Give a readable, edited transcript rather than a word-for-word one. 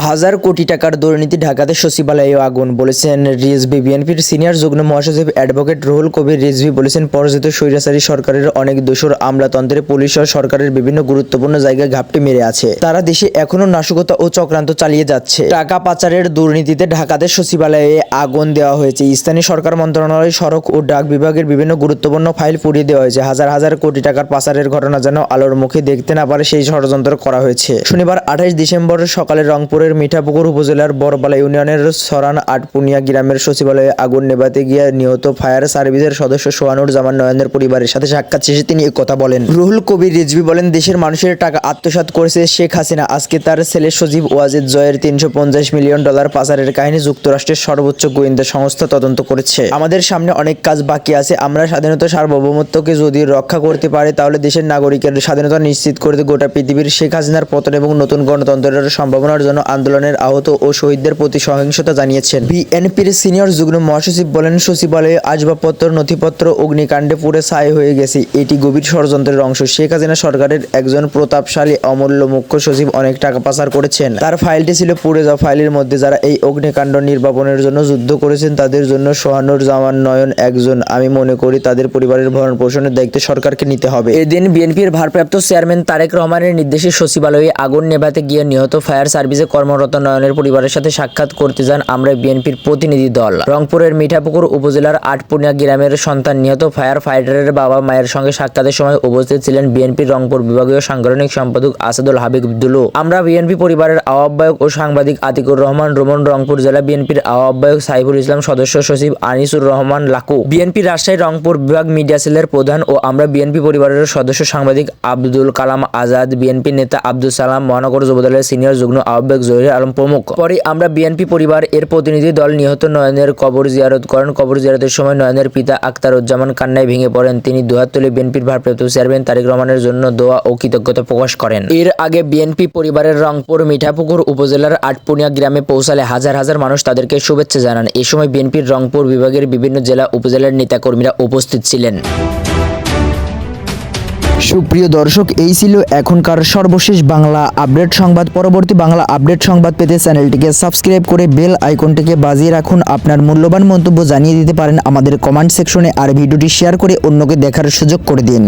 হাজার কোটি টাকার দুর্নীতি ঢাকাতে সচিবালয়ে আগুন, বলেছেন রিজভী। বিএনপির সিনিয়র যুগ্ম মহাসচিব অ্যাডভোকেট রুহুল কবির রিজভী বলেছেন, পরাজিত স্বৈরাচারী সরকারের অনেক দোসর আমলাতন্ত্রে পুলিশ ও সরকারের বিভিন্ন গুরুত্বপূর্ণ জায়গায় ঘাপটি মেরে আছে। তারা দেশে এখনো নাশকতা ও চক্রান্ত চালিয়ে যাচ্ছে। টাকা পাচারের দুর্নীতিতে ঢাকাতে সচিবালয়ে আগুন দেওয়া হয়েছে। স্থানীয় সরকার মন্ত্রণালয়, সড়ক ও ডাক বিভাগের বিভিন্ন গুরুত্বপূর্ণ ফাইল পুড়িয়ে দেওয়া হয়েছে। হাজার হাজার কোটি টাকার পাচারের ঘটনা যেন আলোর মুখে দেখতে না পারে সেই ষড়যন্ত্র করা হয়েছে। শনিবার 28 ডিসেম্বর সকালে রংপুরের মিঠাপুকুর উপজেলার বড়বালা ইউনিয়নের সরান আটপুনিয়া গ্রামের সচিবালয়ে আগুন নেভাতে গিয়ে নিহত ফায়ার সার্ভিসের সদস্য সোহানুর জামান নয়নের পরিবারের সাথে সাক্ষাৎ শেষে তিনি কথা বলেন। রুহুল কবির রিজভী বলেন, দেশের মানুষের টাকা আত্মসাৎ করেছে শেখ হাসিনা। আজকে তার ছেলে সজীব ওয়াজেদ জয়ের $350 মিলিয়ন পাচারের কাহিনী যুক্তরাষ্ট্রের সর্বোচ্চ গোয়েন্দা সংস্থা তদন্ত করেছে। আমাদের সামনে অনেক কাজ বাকি আছে। আমরা স্বাধীনতা সার্বভৌমত্বকে যদি রক্ষা করতে পারি তাহলে দেশের নাগরিকের স্বাধীনতা নিশ্চিত করতে গোটা পৃথিবীর শেখ হাসিনার পতন এবং নতুন গণতন্ত্রের সম্ভাবনার জন্য আন্দোলনের আহত ও শহীদদের প্রতি সহিংসতা জানিয়েছেন। বিএনপির সিনিয়র যুগ্ম মহাসচিব বলেন, সচিবালয়ে আসবাবপত্র, নথিপত্র অগ্নিকাণ্ডে পুড়ে ছাই হয়ে গেছে। এটি গভীর ষড়যন্ত্রের অংশ। শেখ হাসিনা সরকারের একজন প্রতাপশালী অমূল্য মুখ্য সচিব অনেক টাকা পাচার করেছেন। তার ফাইলটি ছিল পুড়ে যাওয়া ফাইলের মধ্যে। যারা এই অগ্নিকাণ্ড নির্বাপনের জন্য যুদ্ধ করেছেন তাদের জন্য সোহানুর জামান নয়ন একজন। আমি মনে করি তাদের পরিবারের ভরণ পোষণের দায়িত্ব সরকারকে নিতে হবে। এদিন বিএনপির ভারপ্রাপ্ত চেয়ারম্যান তারেক রহমানের নির্দেশে সচিবালয়ে আগুন নেভাতে গিয়ে নিহত ফায়ার সার্ভিসে কর্মরত নয়নের পরিবারের সাথে সাক্ষাৎ করতে যান আমরা বিএনপির প্রতিনিধি দল। রংপুরের মিঠাপুকুর উপজেলার আটপুনিয়া গ্রামের সন্তান নিহত ফায়ার ফাইটারের বাবা মায়ের সঙ্গে সাক্ষাতের সময় উপস্থিত ছিলেন বিএনপির রংপুর বিভাগীয় সাংগঠনিক সম্পাদক আসাদুল হাবিব দুলু। আমরা বিএনপি পরিবারের আহ্বায়ক ও সাংবাদিক আতিকুর রহমান রোমন, রংপুর জেলা বিএনপির আহ্বায়ক সাইফুল ইসলাম, সদস্য সচিব আনিসুর রহমান লাকু, বিএনপি রাজশাহী রংপুর বিভাগ মিডিয়া সেলের প্রধান ও আমরা বিএনপি পরিবারের সদস্য সাংবাদিক আব্দুল কালাম আজাদ, বিএনপি নেতা আব্দুল সালাম, মহানগর যুবদলের সিনিয়র যুগ্ম আহ্বায়ক জহির আলম প্রমুখ। পরে আমরা বিএনপি পরিবার এর প্রতিনিধি দল নিহত নয়নের কবর জিয়ারত করেন। কবর জিয়ারতের সময় নয়নের পিতা আখতারুজ্জামান কান্নায় ভেঙে পড়েন। তিনি দুহাত তুলে বিএনপির ভারপ্রাপ্ত চেয়ারম্যান তারেক রহমানের জন্য দোয়া ও কৃতজ্ঞতা প্রকাশ করেন। এর আগে বিএনপি পরিবারের রংপুর মিঠাপুকুর উপজেলার আটপুনিয়া গ্রামে পৌঁছালে হাজার হাজার মানুষ তাদেরকে শুভেচ্ছা জানান। এ সময় বিএনপির রংপুর বিভাগের বিভিন্ন জেলা উপজেলার নেতাকর্মীরা উপস্থিত ছিলেন। সুপ্রিয় দর্শক, এই ছিল এখনকার সর্বশেষ বাংলা আপডেট সংবাদ। পরবর্তী বাংলা আপডেট সংবাদ পেতে চ্যানেলটিকে সাবস্ক্রাইব করে বেল আইকনটিকে বাজিয়ে রাখুন। আপনার মূল্যবান মন্তব্য জানিয়ে দিতে পারেন আমাদের কমেন্ট সেকশনে, আর ভিডিওটি শেয়ার করে অন্যকে দেখার সুযোগ করে দিন।